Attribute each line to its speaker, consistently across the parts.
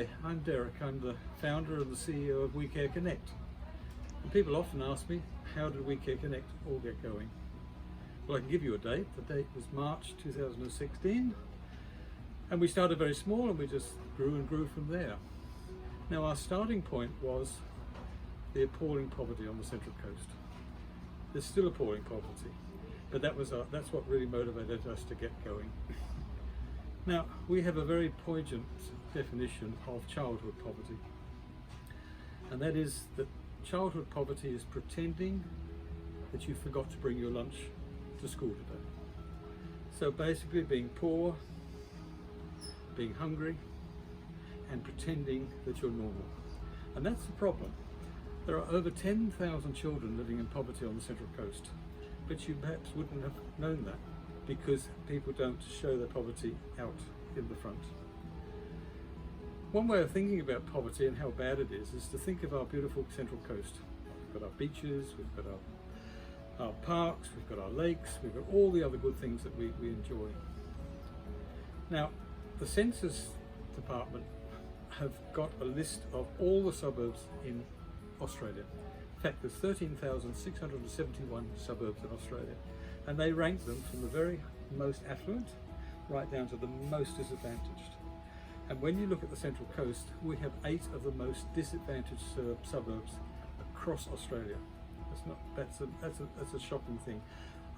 Speaker 1: Hi, I'm Derek. I'm the founder and the CEO of We Care Connect. And people often ask me, how did We Care Connect all get going? Well, I can give you a date. The date was March 2016. And we started very small and we just grew and grew from there. Now our starting point was the appalling poverty on the Central Coast. There's still appalling poverty, but that's what really motivated us to get going. Now, we have a very poignant definition of childhood poverty, and that is that childhood poverty is pretending that you forgot to bring your lunch to school today. So basically being poor, being hungry, and pretending that you're normal. And that's the problem. There are over 10,000 children living in poverty on the Central Coast, but you perhaps wouldn't have known that because people don't show their poverty out in the front. One way of thinking about poverty and how bad it is to think of our beautiful Central Coast. We've got our beaches, we've got our parks, we've got our lakes, we've got all the other good things that we enjoy. Now, the Census Department have got a list of all the suburbs in Australia. In fact, there's 13,671 suburbs in Australia, and they rank them from the very most affluent right down to the most disadvantaged. And when you look at the Central Coast, we have 8 of the most disadvantaged suburbs across Australia. That's a shocking thing.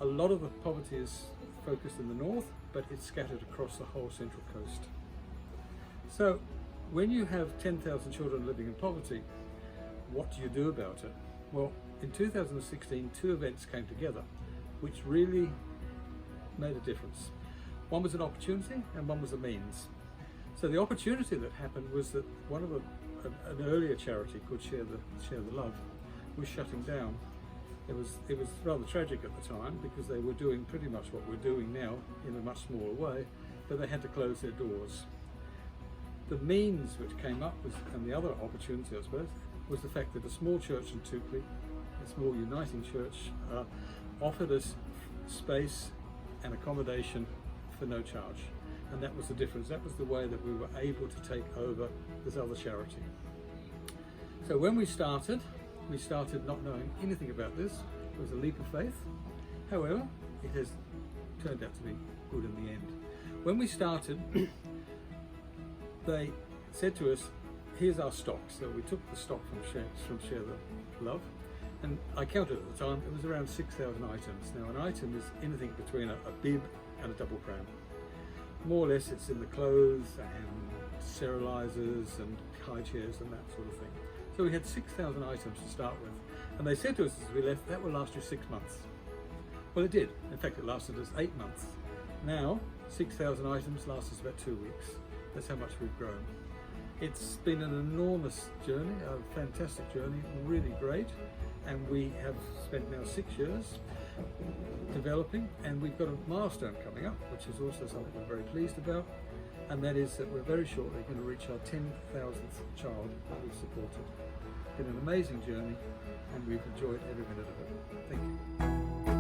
Speaker 1: A lot of the poverty is focused in the north, but it's scattered across the whole Central Coast. So when you have 10,000 children living in poverty, what do you do about it? Well, in 2016, 2 events came together which really made a difference. One was an opportunity and one was a means. So the opportunity that happened was that an earlier charity called Share the Love was shutting down. It was rather tragic at the time because they were doing pretty much what we're doing now in a much smaller way, but they had to close their doors. The means which came up and the other opportunity, I suppose, was the fact that a small church in Tukley, a small uniting church, offered us space and accommodation for no charge. And that was the difference. That was the way that we were able to take over this other charity. So when we started not knowing anything about this. It was a leap of faith. However, it has turned out to be good in the end. When we started, they said to us, here's our stock. So we took the stock from Share the Love, and I counted at the time, it was around 6,000 items. Now an item is anything between a bib and a double pram. More or less it's in the clothes and sterilizers and high chairs and that sort of thing. So we had 6,000 items to start with. And they said to us as we left, that will last you 6 months. Well, it did. In fact, it lasted us 8 months. Now, 6,000 items lasts us about 2 weeks. That's how much we've grown. It's been an enormous journey, a fantastic journey, really great. And we have spent now 6 years developing, and we've got a milestone coming up, which is also something we're very pleased about. And that is that we're very shortly going to reach our 10,000th child that we've supported. It's been an amazing journey, and we've enjoyed every minute of it. Thank you.